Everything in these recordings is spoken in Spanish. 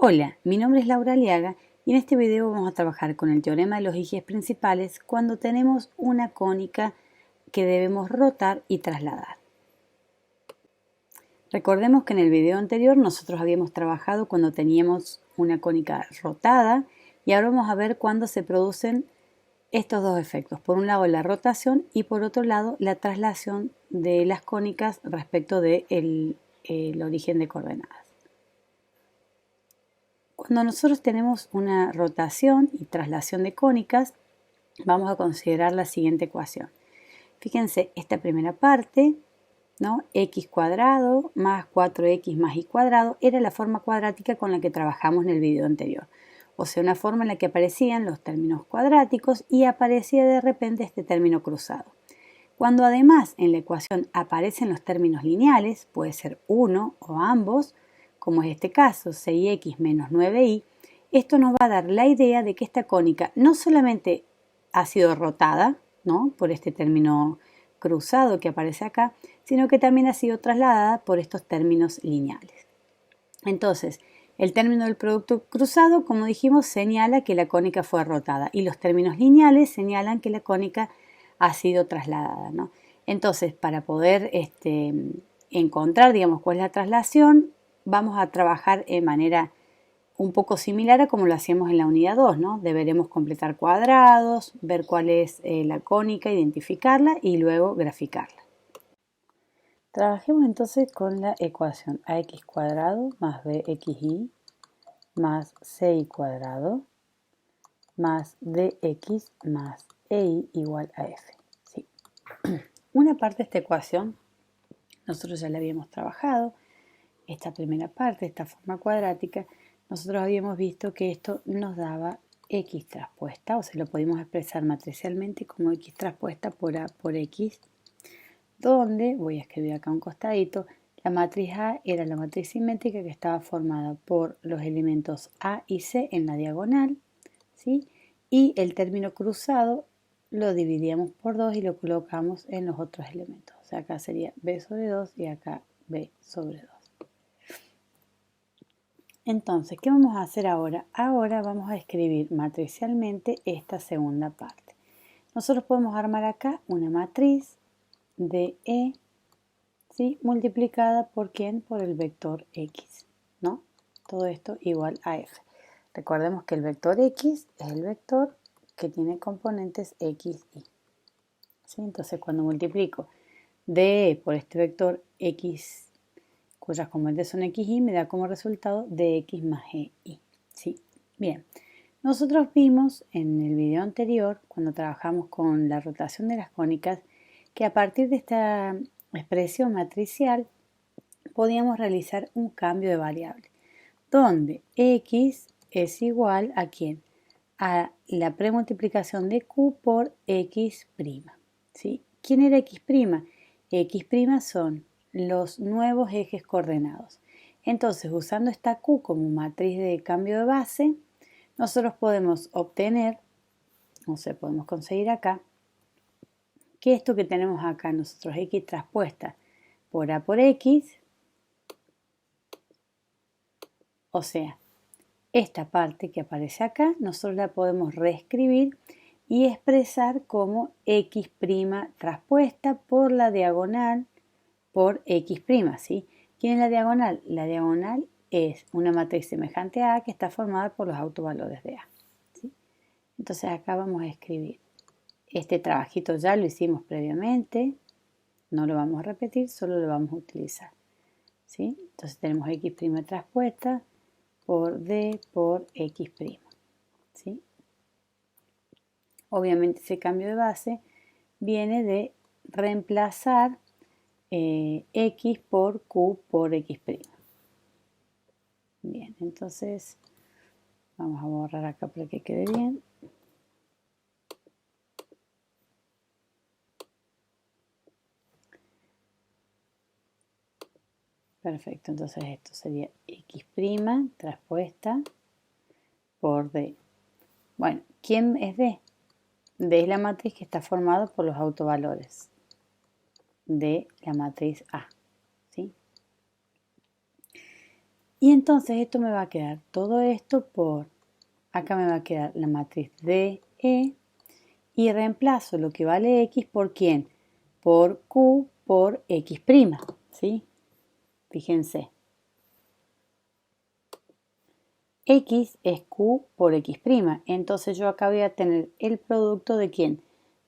Hola, mi nombre es Laura Aliaga y en este video vamos a trabajar con el teorema de los ejes principales cuando tenemos una cónica que debemos rotar y trasladar. Recordemos que en el video anterior nosotros habíamos trabajado cuando teníamos una cónica rotada y ahora vamos a ver cuándo se producen estos dos efectos. Por un lado la rotación y por otro lado la traslación de las cónicas respecto del origen de coordenadas. Cuando nosotros tenemos una rotación y traslación de cónicas, vamos a considerar la siguiente ecuación. Fíjense, esta primera parte, ¿no? X cuadrado más 4x más y cuadrado era la forma cuadrática con la que trabajamos en el video anterior. O sea, una forma en la que aparecían los términos cuadráticos y aparecía de repente este término cruzado. Cuando además en la ecuación aparecen los términos lineales, puede ser uno o ambos, como es este caso, 6x menos 9y, esto nos va a dar la idea de que esta cónica no solamente ha sido rotada, ¿no?, por este término cruzado que aparece acá, sino que también ha sido trasladada por estos términos lineales. Entonces, el término del producto cruzado, como dijimos, señala que la cónica fue rotada y los términos lineales señalan que la cónica ha sido trasladada, ¿no? Entonces, para poder encontrar, digamos, cuál es la traslación, vamos a trabajar de manera un poco similar a como lo hacíamos en la unidad 2, ¿no? Deberemos completar cuadrados, ver cuál es la cónica, identificarla y luego graficarla. Trabajemos entonces con la ecuación ax cuadrado más bxy más cy cuadrado más dx más ey igual a f. ¿Sí? Una parte de esta ecuación nosotros ya la habíamos trabajado. Esta primera parte, esta forma cuadrática, nosotros habíamos visto que esto nos daba x traspuesta, o sea, lo podemos expresar matricialmente como x traspuesta por a por x, donde, voy a escribir acá un costadito, la matriz A era la matriz simétrica que estaba formada por los elementos A y C en la diagonal, ¿sí? Y el término cruzado lo dividíamos por 2 y lo colocamos en los otros elementos. O sea, acá sería b sobre 2 y acá b sobre 2. Entonces, ¿qué vamos a hacer ahora? Ahora vamos a escribir matricialmente esta segunda parte. Nosotros podemos armar acá una matriz de E, ¿sí?, multiplicada por ¿quién? Por el vector X, ¿no? Todo esto igual a F. Recordemos que el vector X es el vector que tiene componentes X, Y. ¿Sí? Entonces, cuando multiplico de por este vector X, cuyas componentes son x, y, me da como resultado dx más y. ¿Sí? Bien, nosotros vimos en el video anterior, cuando trabajamos con la rotación de las cónicas, que a partir de esta expresión matricial podíamos realizar un cambio de variable, donde x es igual a ¿quién? A la premultiplicación de q por x'. ¿Sí? ¿Quién era x'? X' son los nuevos ejes coordenados. Entonces, usando esta Q como matriz de cambio de base, nosotros podemos obtener, o sea, podemos conseguir acá, que esto que tenemos acá nosotros, X traspuesta por A por X, o sea, esta parte que aparece acá, nosotros la podemos reescribir y expresar como X' traspuesta por la diagonal por X', ¿sí? ¿Quién es la diagonal? La diagonal es una matriz semejante a A que está formada por los autovalores de A, ¿sí? Entonces acá vamos a escribir. Este trabajito ya lo hicimos previamente, no lo vamos a repetir, solo lo vamos a utilizar, ¿sí? Entonces tenemos X' traspuesta por D por X', ¿sí? Obviamente ese cambio de base viene de reemplazar X por Q por X'. Bien, entonces vamos a borrar acá para que quede bien. Perfecto, entonces esto sería X' traspuesta por D. Bueno, ¿quién es D? D es la matriz que está formada por los autovalores de la matriz A, ¿sí? Y entonces esto me va a quedar todo esto por, acá me va a quedar la matriz DE y reemplazo lo que vale X por ¿quién? Por Q por X', ¿sí? Fíjense. X es Q por X'. Entonces yo acá voy a tener el producto de ¿quién?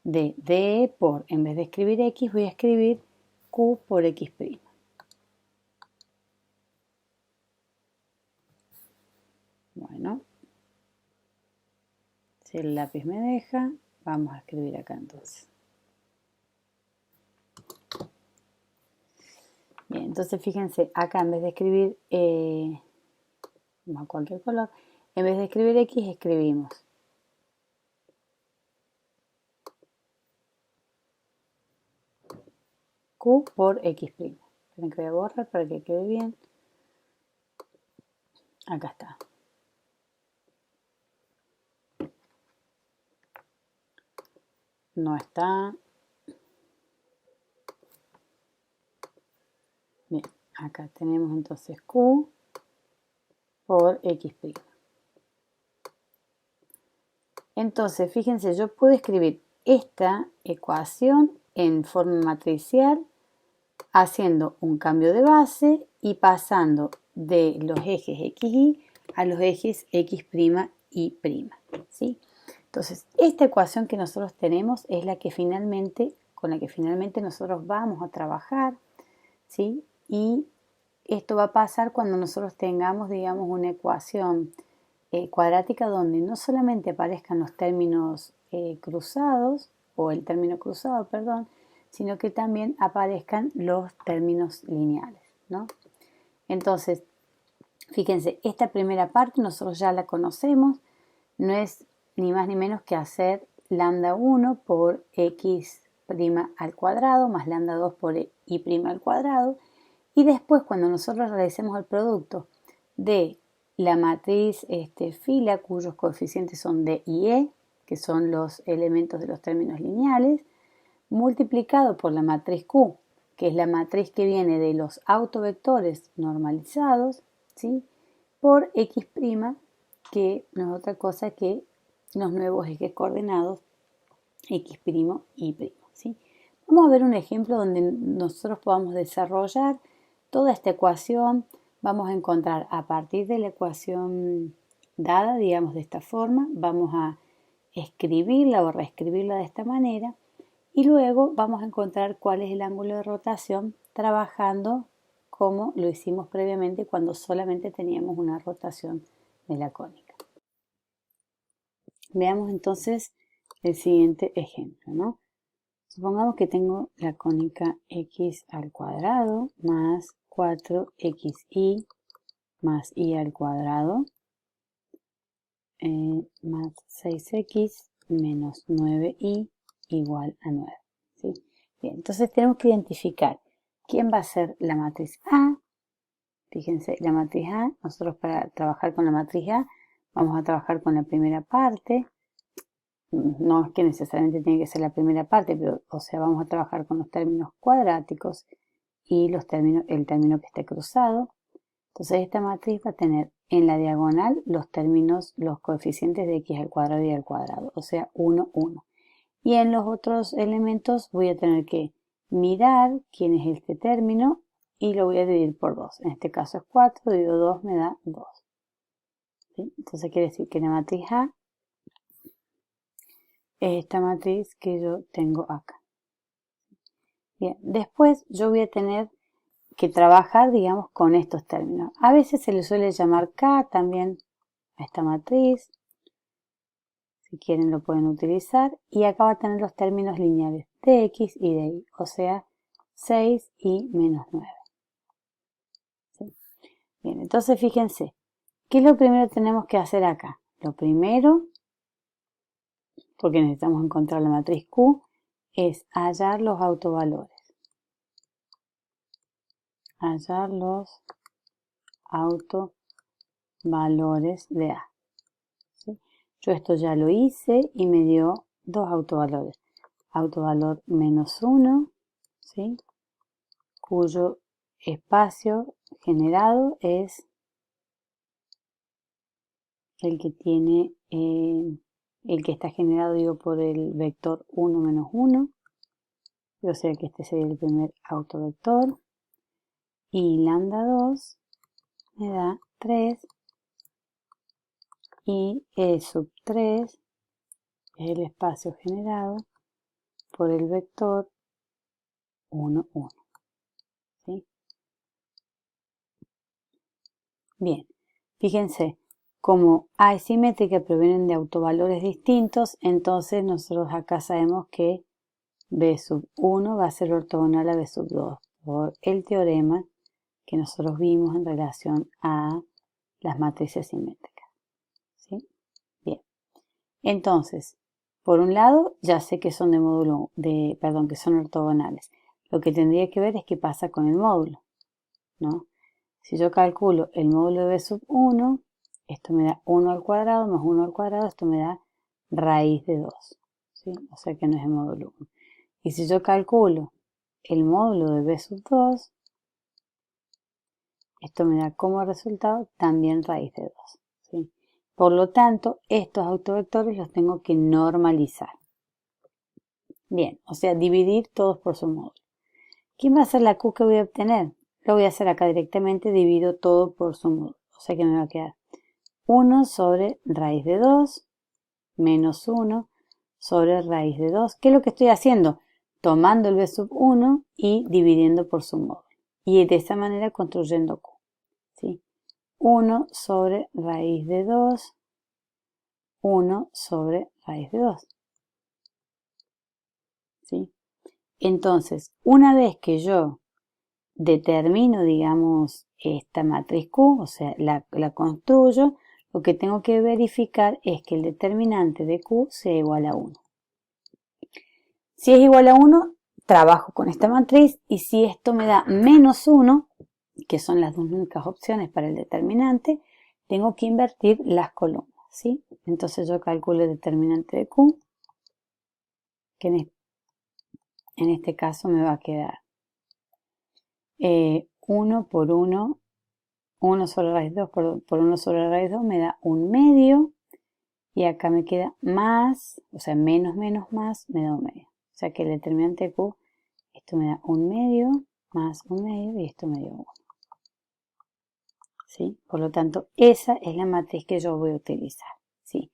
De DE por, en vez de escribir X, voy a escribir Q por X'. Bueno, si el lápiz me deja, vamos a escribir acá entonces. Bien, entonces fíjense, acá en vez de escribir a cualquier color, en vez de escribir X, escribimos Q por X'. Esperen que voy a borrar para que quede bien. Acá está. No está. Bien, acá tenemos entonces Q por X'. Entonces, fíjense, yo puedo escribir esta ecuación en forma matricial haciendo un cambio de base y pasando de los ejes XY a los ejes X' y Y', ¿sí? Entonces, esta ecuación que nosotros tenemos es la que finalmente, con la que finalmente nosotros vamos a trabajar, ¿sí? Y esto va a pasar cuando nosotros tengamos, digamos, una ecuación cuadrática donde no solamente aparezcan los términos cruzados, o el término cruzado, perdón, sino que también aparezcan los términos lineales, ¿no? Entonces, fíjense, esta primera parte nosotros ya la conocemos, no es ni más ni menos que hacer lambda 1 por x' al cuadrado más lambda 2 por y' al cuadrado, y después cuando nosotros realicemos el producto de la matriz fila cuyos coeficientes son D y E, que son los elementos de los términos lineales, multiplicado por la matriz Q, que es la matriz que viene de los autovectores normalizados, ¿sí? Por X', que no es otra cosa que los nuevos ejes coordenados X' y Y', ¿sí? Vamos a ver un ejemplo donde nosotros podamos desarrollar toda esta ecuación. Vamos a encontrar a partir de la ecuación dada, digamos de esta forma, vamos a escribirla o reescribirla de esta manera y luego vamos a encontrar cuál es el ángulo de rotación trabajando como lo hicimos previamente cuando solamente teníamos una rotación de la cónica. Veamos entonces el siguiente ejemplo, ¿no? Supongamos que tengo la cónica x al cuadrado más 4xy más y al cuadrado más 6x menos 9y igual a 9. ¿Sí? Bien, entonces tenemos que identificar quién va a ser la matriz A. Fíjense, la matriz A, nosotros para trabajar con la matriz A vamos a trabajar con la primera parte. No es que necesariamente tiene que ser la primera parte, pero o sea, vamos a trabajar con los términos cuadráticos y el término que esté cruzado. Entonces esta matriz va a tener en la diagonal los términos, los coeficientes de x al cuadrado y al cuadrado, o sea 1, 1. Y en los otros elementos voy a tener que mirar quién es este término y lo voy a dividir por 2. En este caso es 4, divido 2 me da 2. ¿Sí? Entonces quiere decir que la matriz A es esta matriz que yo tengo acá. Bien, después yo voy a tener que trabajar, digamos, con estos términos. A veces se le suele llamar K también a esta matriz. Si quieren lo pueden utilizar. Y acá va a tener los términos lineales de X y de Y, o sea, 6 y menos 9. ¿Sí? Bien, entonces fíjense, ¿qué es lo primero que tenemos que hacer acá? Lo primero, porque necesitamos encontrar la matriz Q, es hallar los autovalores. Hallar los autovalores de A. ¿Sí? Yo esto ya lo hice y me dio dos autovalores. Autovalor menos 1, ¿sí? Cuyo espacio generado es el que tiene, el que está generado, digo, por el vector 1 menos 1. O sea que este sería el primer autovector. Y lambda 2 me da 3. Y E sub 3 es el espacio generado por el vector 1, 1. ¿Sí? Bien, fíjense, como A es simétrica, pero vienen de autovalores distintos, entonces nosotros acá sabemos que B sub 1 va a ser ortogonal a B sub 2 por el teorema que nosotros vimos en relación a las matrices simétricas. ¿Sí? Bien. Entonces, por un lado, ya sé que son que son ortogonales. Lo que tendría que ver es qué pasa con el módulo, ¿no? Si yo calculo el módulo de B sub 1, esto me da 1 al cuadrado más 1 al cuadrado, esto me da raíz de 2, ¿sí? O sea que no es el módulo 1. Y si yo calculo el módulo de B sub 2, esto me da como resultado también raíz de 2, ¿sí? Por lo tanto, estos autovectores los tengo que normalizar. Bien, o sea, dividir todos por su módulo. ¿Quién va a ser la Q que voy a obtener? Lo voy a hacer acá directamente, divido todo por su módulo. O sea que me va a quedar 1 sobre raíz de 2 menos 1 sobre raíz de 2. ¿Qué es lo que estoy haciendo? Tomando el B sub 1 y dividiendo por su módulo. Y de esta manera construyendo Q. ¿Sí? 1 sobre raíz de 2, 1 sobre raíz de 2. ¿Sí? Entonces, una vez que yo determino, digamos, esta matriz Q, o sea, la construyo, lo que tengo que verificar es que el determinante de Q sea igual a 1. Si es igual a 1, trabajo con esta matriz, y si esto me da menos 1, que son las dos únicas opciones para el determinante, tengo que invertir las columnas, ¿sí? Entonces yo calculo el determinante de Q, que en este caso me va a quedar 1 por 1, 1 sobre raíz 2 por 1 sobre raíz 2 me da 1 medio, y acá me queda más, o sea, menos menos más, me da 1 medio. O sea que el determinante de Q, esto me da 1 medio más 1 medio, y esto me dio 1. ¿Sí? Por lo tanto, esa es la matriz que yo voy a utilizar. ¿Sí?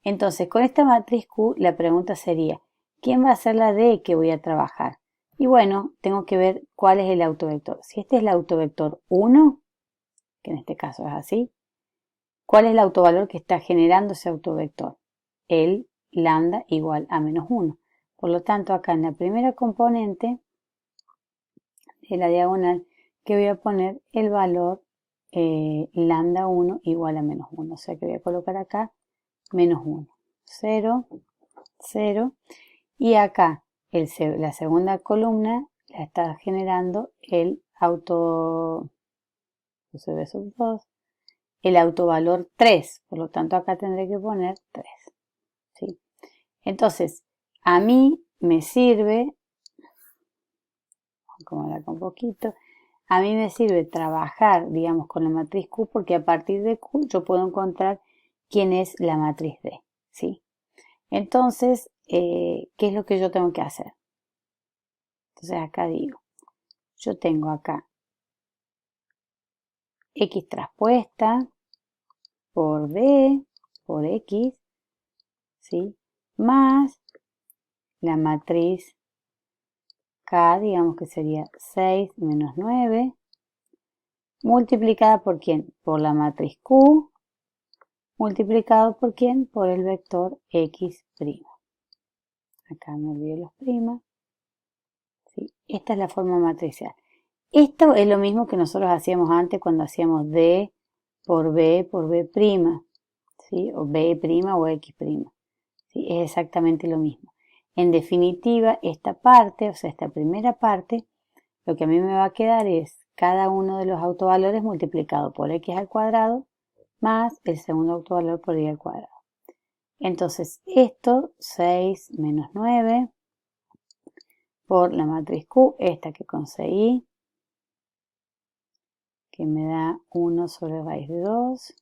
Entonces, con esta matriz Q, la pregunta sería, ¿quién va a ser la D que voy a trabajar? Y bueno, tengo que ver cuál es el autovector. Si este es el autovector 1, que en este caso es así, ¿cuál es el autovalor que está generando ese autovector? El lambda igual a menos 1. Por lo tanto, acá en la primera componente de la diagonal, que voy a poner el valor lambda 1 igual a menos 1. O sea que voy a colocar acá menos 1. 0, 0. Y acá la segunda columna la está generando el autovalor 3. Por lo tanto, acá tendré que poner 3. ¿Sí? Entonces, a mí me sirve, vamos a acomodarla un poquito, a mí me sirve trabajar, digamos, con la matriz Q, porque a partir de Q yo puedo encontrar quién es la matriz D, ¿sí? Entonces, ¿qué es lo que yo tengo que hacer? Entonces acá digo, yo tengo acá X traspuesta por D por X, ¿sí? Más la matriz K, digamos que sería 6 menos 9, multiplicada por ¿quién? Por la matriz Q, multiplicado por ¿quién? Por el vector X'. Acá me olvidé los primas. ¿Sí? Esta es la forma matricial. Esto es lo mismo que nosotros hacíamos antes cuando hacíamos D por B, ¿sí? O B' o X'. ¿Sí? Es exactamente lo mismo. En definitiva, esta parte, o sea, esta primera parte, lo que a mí me va a quedar es cada uno de los autovalores multiplicado por X al cuadrado más el segundo autovalor por Y al cuadrado. Entonces, esto, 6 menos 9, por la matriz Q, esta que conseguí, que me da 1 sobre raíz de 2,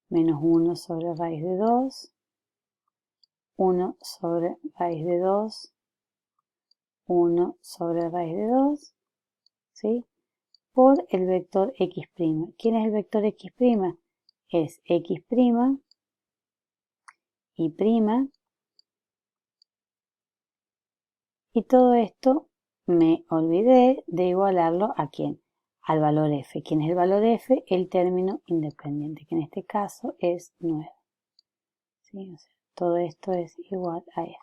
menos 1 sobre raíz de 2, 1 sobre raíz de 2, 1 sobre raíz de 2, ¿sí? Por el vector x'. ¿Quién es el vector x'? Es x', y', y todo esto me olvidé de igualarlo ¿a quién? Al valor f. ¿Quién es el valor f? El término independiente, que en este caso es 9. ¿Sí? O sea, todo esto es igual a f.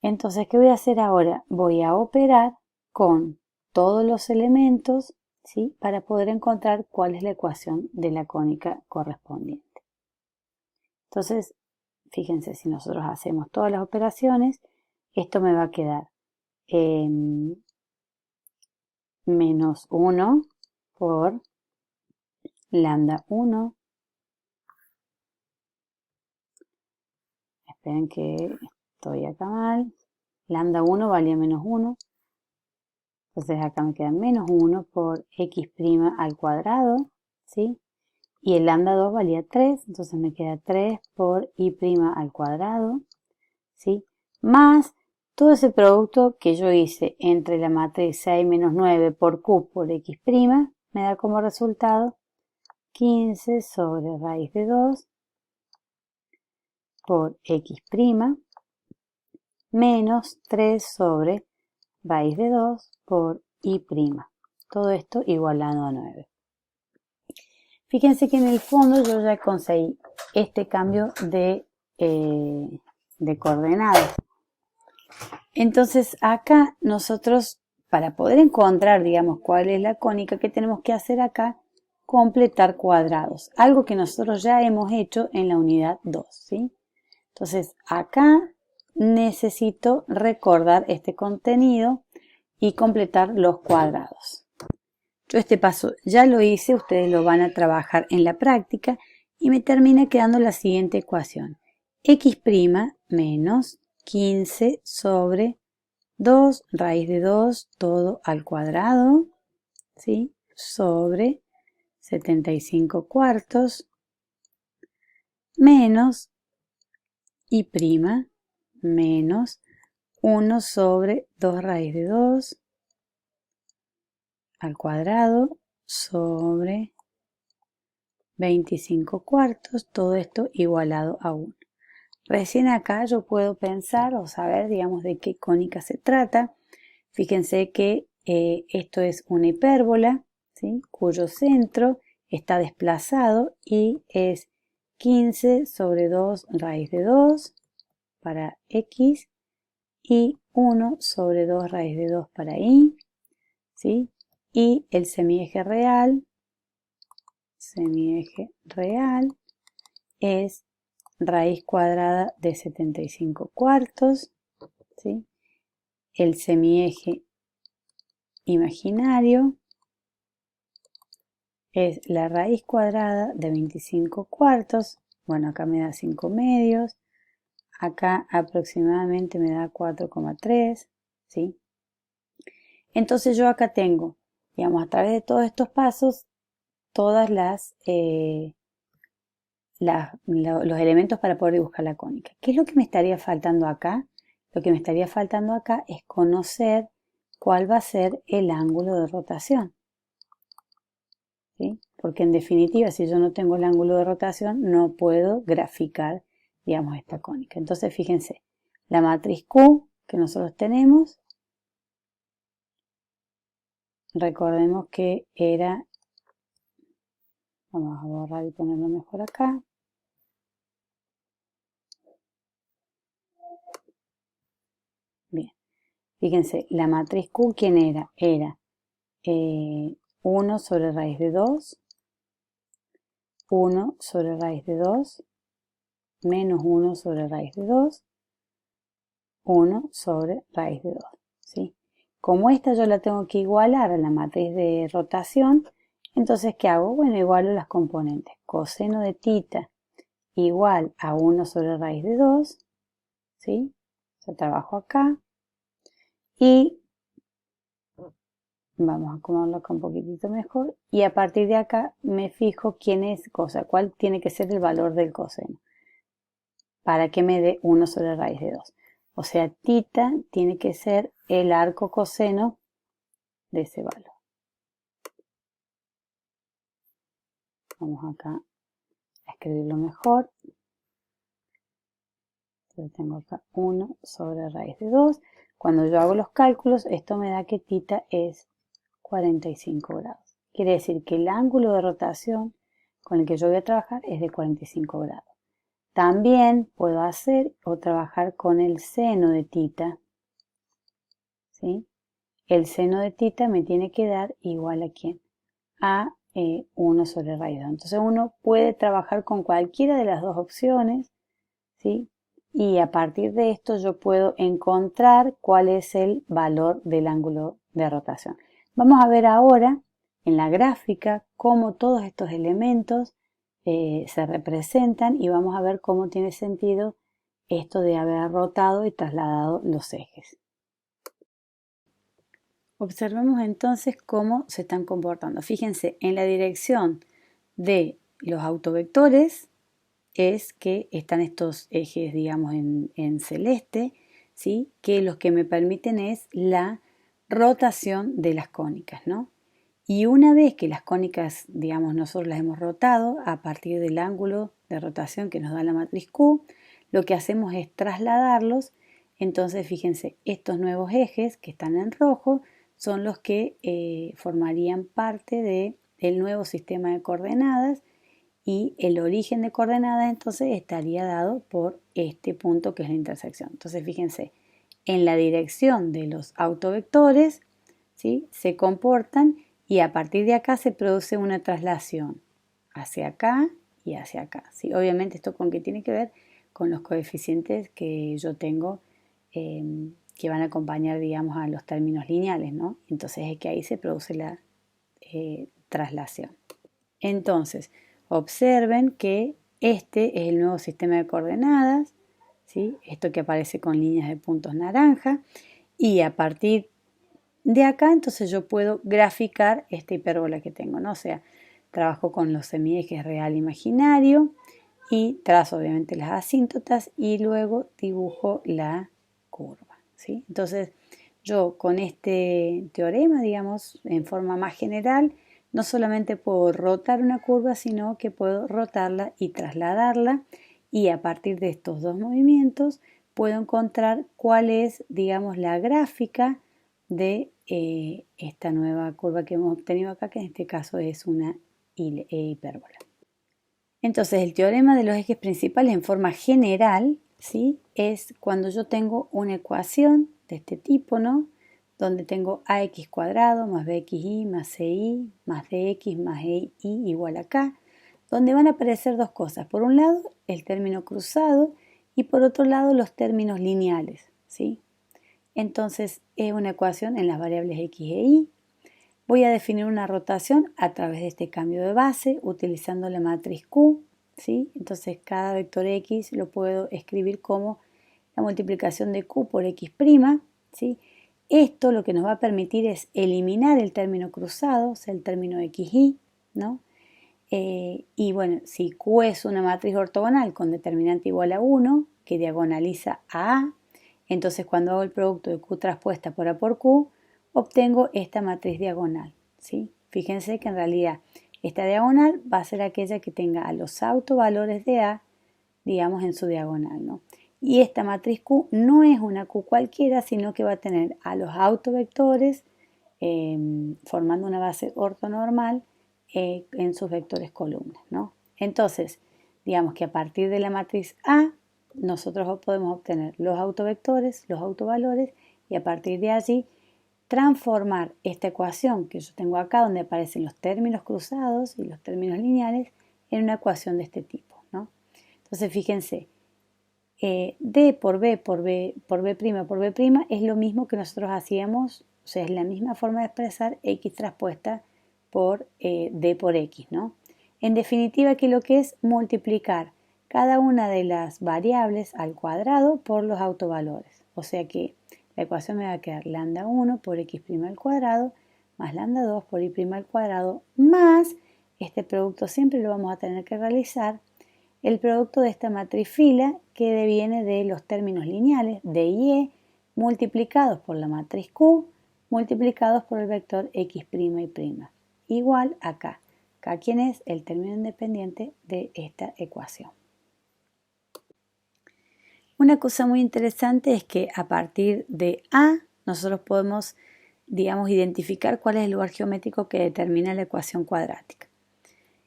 Entonces, ¿qué voy a hacer ahora? Voy a operar con todos los elementos, ¿sí? Para poder encontrar cuál es la ecuación de la cónica correspondiente. Entonces, fíjense, si nosotros hacemos todas las operaciones, esto me va a quedar menos 1 por lambda 1. Esperen que estoy acá mal. Lambda 1 valía menos 1. Entonces acá me queda menos 1 por x' al cuadrado, ¿sí? Y el lambda 2 valía 3, entonces me queda 3 por y' al cuadrado, ¿sí? Más todo ese producto que yo hice entre la matriz 6 menos 9 por q por x', me da como resultado 15 sobre raíz de 2 por x' menos 3 sobre raíz de 2 por y'. Todo esto igualado a 9. Fíjense que en el fondo yo ya conseguí este cambio de coordenadas. Entonces acá nosotros, para poder encontrar, digamos, cuál es la cónica, ¿qué tenemos que hacer acá? Completar cuadrados. Algo que nosotros ya hemos hecho en la unidad 2, ¿sí? Entonces acá necesito recordar este contenido y completar los cuadrados. Yo este paso ya lo hice, ustedes lo van a trabajar en la práctica y me termina quedando la siguiente ecuación. X' menos 15 sobre 2 raíz de 2 todo al cuadrado, ¿sí? Sobre 75 cuartos menos y' menos 1 sobre 2 raíz de 2 al cuadrado sobre 25 cuartos, todo esto igualado a 1. Recién acá yo puedo pensar o saber, digamos, de qué cónica se trata. Fíjense que esto es una hipérbola, ¿sí? Cuyo centro está desplazado y es 15 sobre 2 raíz de 2 para x y 1 sobre 2 raíz de 2 para y, ¿sí? Y el semieje real es raíz cuadrada de 75 cuartos, ¿sí? El semieje imaginario es la raíz cuadrada de 25 cuartos, bueno, acá me da 5 medios, acá aproximadamente me da 4,3, ¿sí? Entonces yo acá tengo, digamos, a través de todos estos pasos, todas los elementos para poder dibujar la cónica. ¿Qué es lo que me estaría faltando acá? Lo que me estaría faltando acá es conocer cuál va a ser el ángulo de rotación, ¿sí? Porque en definitiva, si yo no tengo el ángulo de rotación, no puedo graficar, digamos, esta cónica. Entonces, fíjense, la matriz Q que nosotros tenemos, recordemos que era, vamos a borrar y ponerlo mejor acá, bien, fíjense, la matriz Q, ¿quién era? Era 1 sobre raíz de 2, 1 sobre raíz de 2, menos 1 sobre raíz de 2, 1 sobre raíz de 2, ¿sí? Como esta yo la tengo que igualar a la matriz de rotación, entonces ¿qué hago? Bueno, igualo las componentes. Coseno de tita igual a 1 sobre raíz de 2, ¿sí? Yo trabajo acá. Y Vamos a acomodarlo acá un poquitito mejor. Y a partir de acá me fijo quién es cosa, cuál tiene que ser el valor del coseno. Para que me dé 1 sobre raíz de 2. O sea, tita tiene que ser el arco coseno de ese valor. Vamos acá a escribirlo mejor. Entonces tengo acá 1 sobre raíz de 2. Cuando yo hago los cálculos, esto me da que tita es 45 grados. Quiere decir que el ángulo de rotación con el que yo voy a trabajar es de 45 grados. También puedo hacer o trabajar con el seno de tita, ¿sí? El seno de tita me tiene que dar igual a ¿quién? A 1 sobre raíz de 2. Entonces uno puede trabajar con cualquiera de las dos opciones, ¿sí? Y a partir de esto yo puedo encontrar cuál es el valor del ángulo de rotación. Vamos a ver ahora en la gráfica cómo todos estos elementos se representan y vamos a ver cómo tiene sentido esto de haber rotado y trasladado los ejes. Observemos entonces cómo se están comportando. Fíjense, en la dirección de los autovectores es que están estos ejes, digamos, en celeste, ¿sí? Que los que me permiten es la rotación de las cónicas, ¿no? Y una vez que las cónicas, digamos, nosotros las hemos rotado a partir del ángulo de rotación que nos da la matriz Q, lo que hacemos es trasladarlos. Entonces, fíjense, estos nuevos ejes que están en rojo son los que formarían parte del nuevo sistema de coordenadas y el origen de coordenadas entonces estaría dado por este punto que es la intersección. Entonces, fíjense, en la dirección de los autovectores, ¿sí? Se comportan y a partir de acá se produce una traslación hacia acá y hacia acá, ¿sí? Obviamente esto con qué tiene que ver con los coeficientes que yo tengo que van a acompañar, digamos, a los términos lineales, ¿no? Entonces es que ahí se produce la traslación. Entonces, observen que este es el nuevo sistema de coordenadas, ¿sí? Esto que aparece con líneas de puntos naranja, y a partir de acá entonces yo puedo graficar esta hipérbola que tengo, ¿no? O sea, trabajo con los semiejes real e imaginario y trazo obviamente las asíntotas y luego dibujo la curva, ¿sí? Entonces yo con este teorema, digamos, en forma más general, no solamente puedo rotar una curva, sino que puedo rotarla y trasladarla y a partir de estos dos movimientos puedo encontrar cuál es, digamos, la gráfica de esta nueva curva que hemos obtenido acá, que en este caso es una hipérbola. Entonces, el teorema de los ejes principales en forma general, ¿sí? Es cuando yo tengo una ecuación de este tipo, ¿no? Donde tengo ax cuadrado más bxy más ci más dx más y igual a k, donde van a aparecer dos cosas. Por un lado, el término cruzado y por otro lado, los términos lineales, ¿sí? Entonces, es una ecuación en las variables x e y. Voy a definir una rotación a través de este cambio de base utilizando la matriz Q, ¿sí? Entonces cada vector X lo puedo escribir como la multiplicación de Q por X', ¿sí? Esto lo que nos va a permitir es eliminar el término cruzado, o sea, el término XY, ¿no? Y bueno, si Q es una matriz ortogonal con determinante igual a 1, que diagonaliza a A, entonces cuando hago el producto de Q traspuesta por A por Q, obtengo esta matriz diagonal, ¿sí? Fíjense que en realidad esta diagonal va a ser aquella que tenga a los autovalores de A, digamos, en su diagonal, ¿no? Y esta matriz Q no es una Q cualquiera, sino que va a tener a los autovectores formando una base ortonormal en sus vectores columnas, ¿no? Entonces, digamos que a partir de la matriz A, nosotros podemos obtener los autovectores, los autovalores, y a partir de allí transformar esta ecuación que yo tengo acá, donde aparecen los términos cruzados y los términos lineales, en una ecuación de este tipo, ¿no? Entonces, fíjense, D por B por B por B' por B' es lo mismo que nosotros hacíamos, o sea, es la misma forma de expresar X traspuesta por D por X, ¿no? En definitiva, aquí lo que es multiplicar cada una de las variables al cuadrado por los autovalores. O sea que la ecuación me va a quedar lambda 1 por X' al cuadrado más lambda 2 por I' al cuadrado más, este producto siempre lo vamos a tener que realizar, el producto de esta matriz fila que deviene de los términos lineales de y e multiplicados por la matriz Q multiplicados por el vector x' y', igual a K. K, ¿quién es? El término independiente de esta ecuación. Una cosa muy interesante es que a partir de A nosotros podemos, identificar cuál es el lugar geométrico que determina la ecuación cuadrática.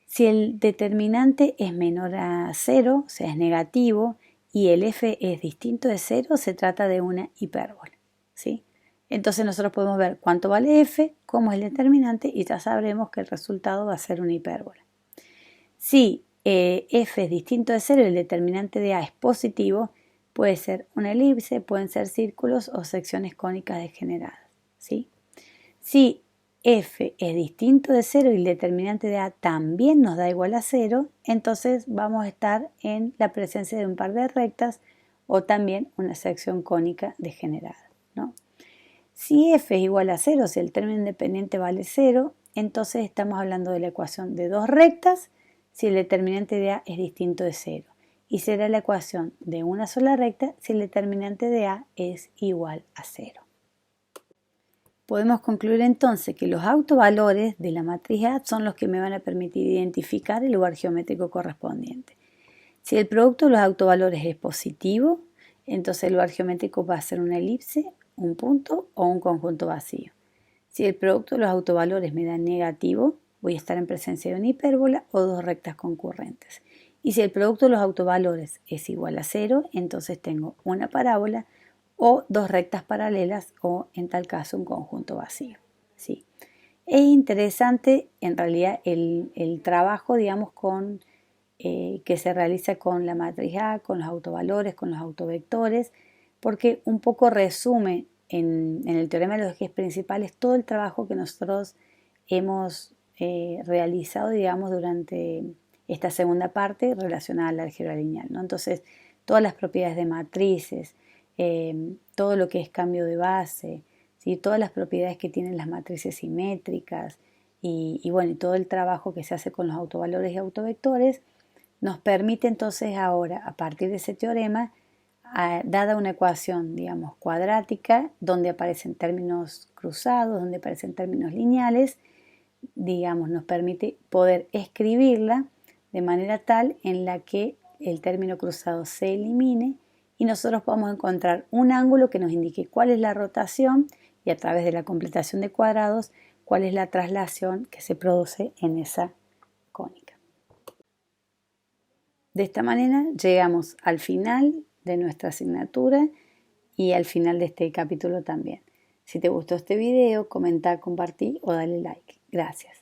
Si el determinante es menor a 0, o sea, es negativo, y el f es distinto de 0, se trata de una hipérbola, ¿sí? Entonces nosotros podemos ver cuánto vale f, cómo es el determinante, y ya sabremos que el resultado va a ser una hipérbola. Si f es distinto de 0 y el determinante de a es positivo, puede ser una elipse, pueden ser círculos o secciones cónicas degeneradas, ¿sí? Si f es distinto de 0 y el determinante de a también nos da igual a 0, entonces vamos a estar en la presencia de un par de rectas o también una sección cónica degenerada, ¿no? Si f es igual a 0, si el término independiente vale 0, entonces estamos hablando de la ecuación de dos rectas si el determinante de a es distinto de 0. Y será la ecuación de una sola recta si el determinante de a es igual a 0. Podemos concluir entonces que los autovalores de la matriz A son los que me van a permitir identificar el lugar geométrico correspondiente. Si el producto de los autovalores es positivo, entonces el lugar geométrico va a ser una elipse, un punto o un conjunto vacío. Si el producto de los autovalores me da negativo, voy a estar en presencia de una hipérbola o dos rectas concurrentes. Y si el producto de los autovalores es igual a 0, entonces tengo una parábola o dos rectas paralelas o en tal caso un conjunto vacío, ¿sí? Es interesante en realidad el trabajo, que se realiza con la matriz A, con los autovalores, con los autovectores, porque un poco resume en el teorema de los ejes principales todo el trabajo que nosotros hemos realizado, durante esta segunda parte relacionada al álgebra lineal, ¿no? Entonces, todas las propiedades de matrices, todo lo que es cambio de base, ¿sí? Todas las propiedades que tienen las matrices simétricas y todo el trabajo que se hace con los autovalores y autovectores nos permite entonces ahora, a partir de ese teorema, dada una ecuación, cuadrática, donde aparecen términos cruzados, donde aparecen términos lineales, nos permite poder escribirla de manera tal en la que el término cruzado se elimine y nosotros podamos encontrar un ángulo que nos indique cuál es la rotación y a través de la completación de cuadrados, cuál es la traslación que se produce en esa cónica. De esta manera llegamos al final de nuestra asignatura y al final de este capítulo también. Si te gustó este video, comenta, compartí o dale like. Gracias.